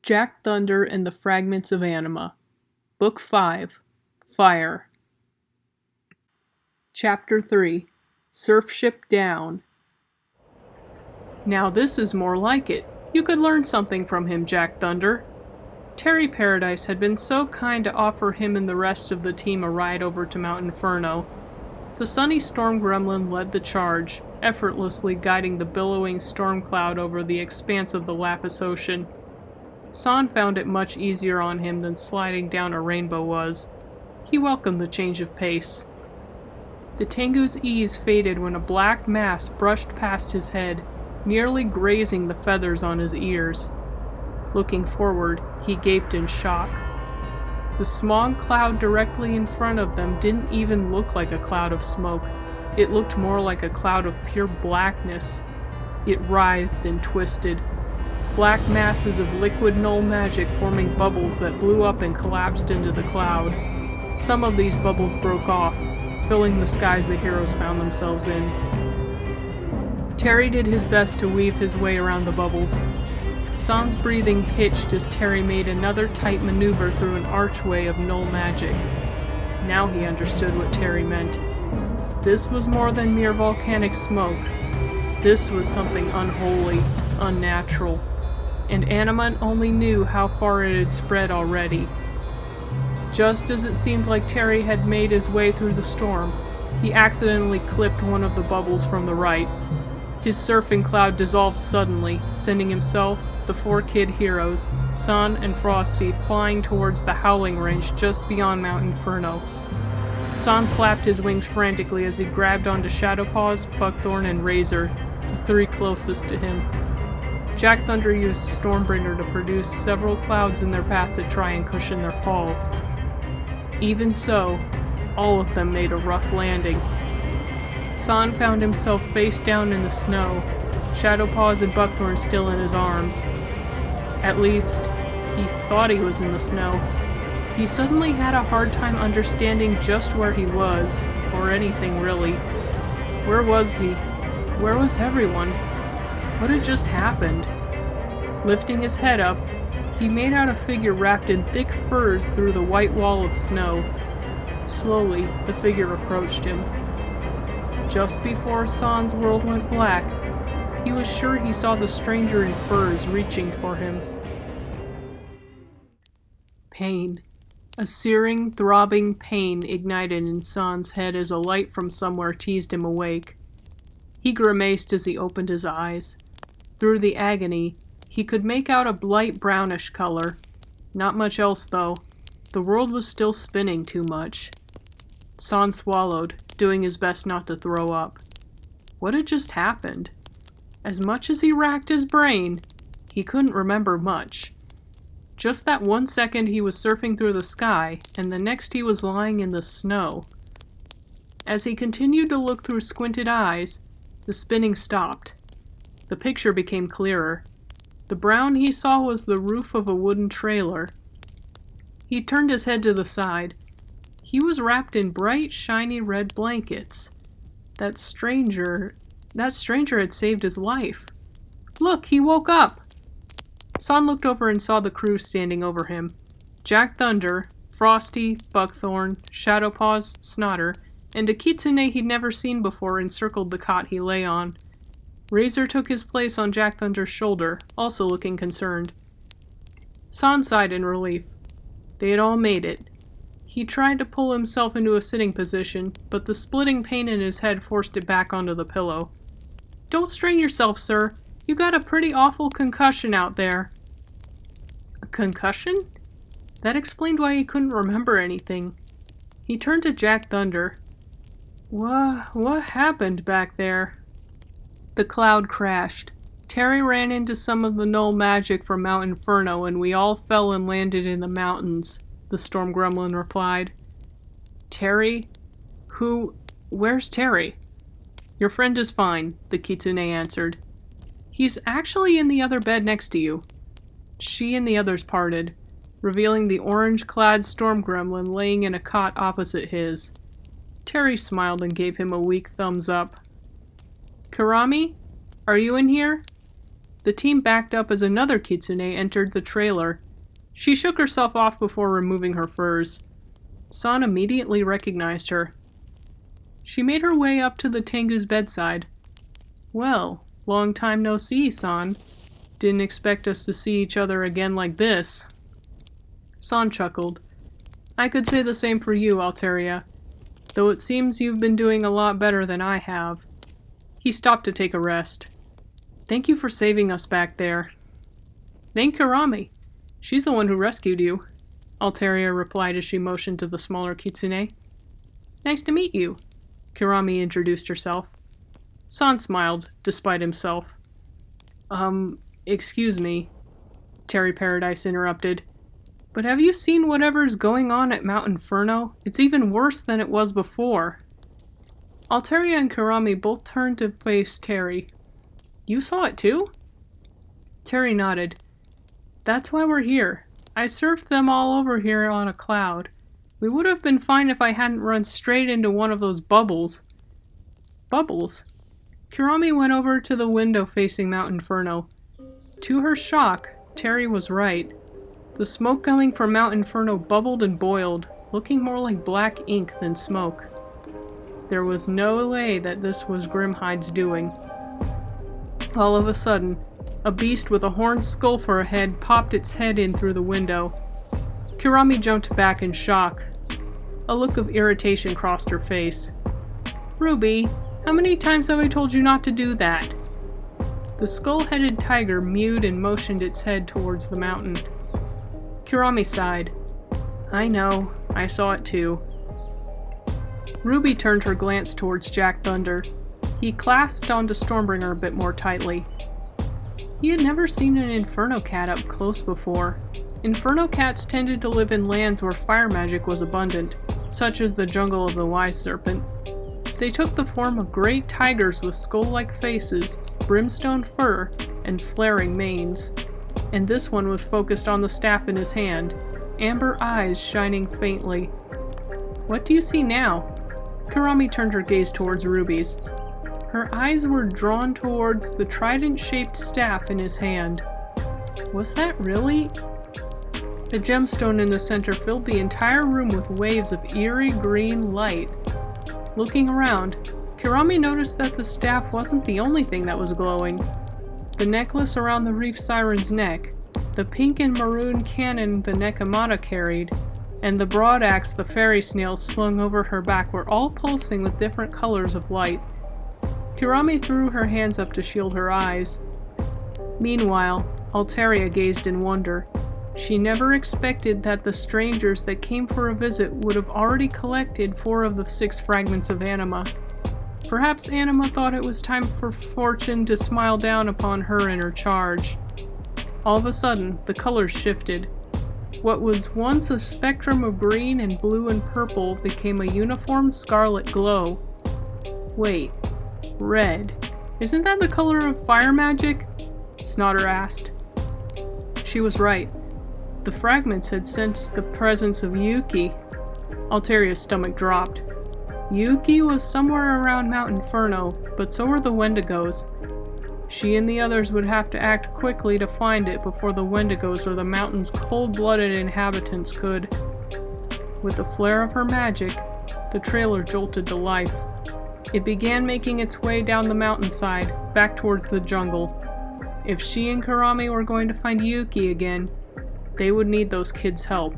Jack Thunder and the Fragments of Anima. Book 5. Fire. Chapter 3. Surf Ship Down. Now this is more like it. You could learn something from him, Jack Thunder. Terry Paradise had been so kind to offer him and the rest of the team a ride over to Mount Inferno. The sunny storm gremlin led the charge, effortlessly guiding the billowing storm cloud over the expanse of the Lapis Ocean. San found it much easier on him than sliding down a rainbow was. He welcomed the change of pace. The Tengu's ease faded when a black mass brushed past his head, nearly grazing the feathers on his ears. Looking forward, he gaped in shock. The smog cloud directly in front of them didn't even look like a cloud of smoke. It looked more like a cloud of pure blackness. It writhed and twisted. Black masses of liquid null magic forming bubbles that blew up and collapsed into the cloud. Some of these bubbles broke off, filling the skies the heroes found themselves in. Terry did his best to weave his way around the bubbles. San's breathing hitched as Terry made another tight maneuver through an archway of null magic. Now he understood what Terry meant. This was more than mere volcanic smoke. This was something unholy, unnatural. And Anima only knew how far it had spread already. Just as it seemed like Terry had made his way through the storm, he accidentally clipped one of the bubbles from the right. His surfing cloud dissolved suddenly, sending himself, the four kid heroes, San and Frosty, flying towards the Howling Range just beyond Mount Inferno. San flapped his wings frantically as he grabbed onto Shadowpaws, Buckthorn, and Razor, the three closest to him. Jack Thunder used Stormbringer to produce several clouds in their path to try and cushion their fall. Even so, all of them made a rough landing. San found himself face down in the snow, Shadowpaws and Buckthorn still in his arms. At least, he thought he was in the snow. He suddenly had a hard time understanding just where he was, or anything really. Where was he? Where was everyone? What had just happened? Lifting his head up, he made out a figure wrapped in thick furs through the white wall of snow. Slowly, the figure approached him. Just before San's world went black, he was sure he saw the stranger in furs reaching for him. Pain. A searing, throbbing pain ignited in San's head as a light from somewhere teased him awake. He grimaced as he opened his eyes. Through the agony, he could make out a light brownish color. Not much else, though. The world was still spinning too much. San swallowed, doing his best not to throw up. What had just happened? As much as he racked his brain, he couldn't remember much. Just that 1 second he was surfing through the sky, and the next he was lying in the snow. As he continued to look through squinted eyes, the spinning stopped. The picture became clearer. The brown he saw was the roof of a wooden trailer. He turned his head to the side. He was wrapped in bright, shiny red blankets. That stranger had saved his life. Look, he woke up! San looked over and saw the crew standing over him. Jack Thunder, Frosty, Buckthorn, Shadowpaws, Snotter, and a kitsune he'd never seen before encircled the cot he lay on. Razor took his place on Jack Thunder's shoulder, also looking concerned. San sighed in relief. They had all made it. He tried to pull himself into a sitting position, but the splitting pain in his head forced it back onto the pillow. Don't strain yourself, sir. You got a pretty awful concussion out there. A concussion? That explained why he couldn't remember anything. He turned to Jack Thunder. What happened back there? The cloud crashed. Terry ran into some of the null magic from Mount Inferno, and we all fell and landed in the mountains, the storm gremlin replied. Terry? Where's Terry? Your friend is fine, the kitsune answered. He's actually in the other bed next to you. She and the others parted, revealing the orange-clad storm gremlin laying in a cot opposite his. Terry smiled and gave him a weak thumbs up. Karami? Are you in here? The team backed up as another kitsune entered the trailer. She shook herself off before removing her furs. San immediately recognized her. She made her way up to the Tengu's bedside. "Well, long time no see, San. Didn't expect us to see each other again like this." San chuckled. "I could say the same for you, Altairia, though it seems you've been doing a lot better than I have." He stopped to take a rest. "Thank you for saving us back there." "Thank Kirami. She's the one who rescued you," Altairia replied as she motioned to the smaller kitsune. "Nice to meet you," Kirami introduced herself. San smiled, despite himself. Excuse me," Terry Paradise interrupted, "but have you seen whatever's going on at Mount Inferno? It's even worse than it was before." Altairia and Kirami both turned to face Terry. "You saw it too?" Terry nodded. "That's why we're here. I surfed them all over here on a cloud. We would have been fine if I hadn't run straight into one of those bubbles." "Bubbles?" Kirami went over to the window facing Mount Inferno. To her shock, Terry was right. The smoke coming from Mount Inferno bubbled and boiled, looking more like black ink than smoke. There was no way that this was Grimhide's doing. All of a sudden, a beast with a horned skull for a head popped its head in through the window. Kirami jumped back in shock. A look of irritation crossed her face. "Ruby, how many times have I told you not to do that?" The skull-headed tiger mewed and motioned its head towards the mountain. Kirami sighed. "I know, I saw it too." Ruby turned her glance towards Jack Thunder. He clasped onto Stormbringer a bit more tightly. He had never seen an Inferno cat up close before. Inferno cats tended to live in lands where fire magic was abundant, such as the jungle of the Wise Serpent. They took the form of great tigers with skull-like faces, brimstone fur, and flaring manes. And this one was focused on the staff in his hand, amber eyes shining faintly. "What do you see now?" Kirami turned her gaze towards Ruby's. Her eyes were drawn towards the trident-shaped staff in his hand. Was that really? The gemstone in the center filled the entire room with waves of eerie green light. Looking around, Kirami noticed that the staff wasn't the only thing that was glowing. The necklace around the reef siren's neck, the pink and maroon cannon the Nekomata carried, and the broad axe the fairy snail slung over her back were all pulsing with different colors of light. Kirami threw her hands up to shield her eyes. Meanwhile, Altairia gazed in wonder. She never expected that the strangers that came for a visit would have already collected 4 of the 6 fragments of Anima. Perhaps Anima thought it was time for fortune to smile down upon her and her charge. All of a sudden, the colors shifted. What was once a spectrum of green and blue and purple became a uniform scarlet glow. Wait, red. Isn't that the color of fire magic? Snotter asked. She was right. The fragments had sensed the presence of Yuki. Altairia's stomach dropped. Yuki was somewhere around Mount Inferno, but so were the Wendigos. She and the others would have to act quickly to find it before the Wendigos or the mountain's cold-blooded inhabitants could. With the flare of her magic, the trailer jolted to life. It began making its way down the mountainside, back towards the jungle. If she and Kirami were going to find Yuki again, they would need those kids' help.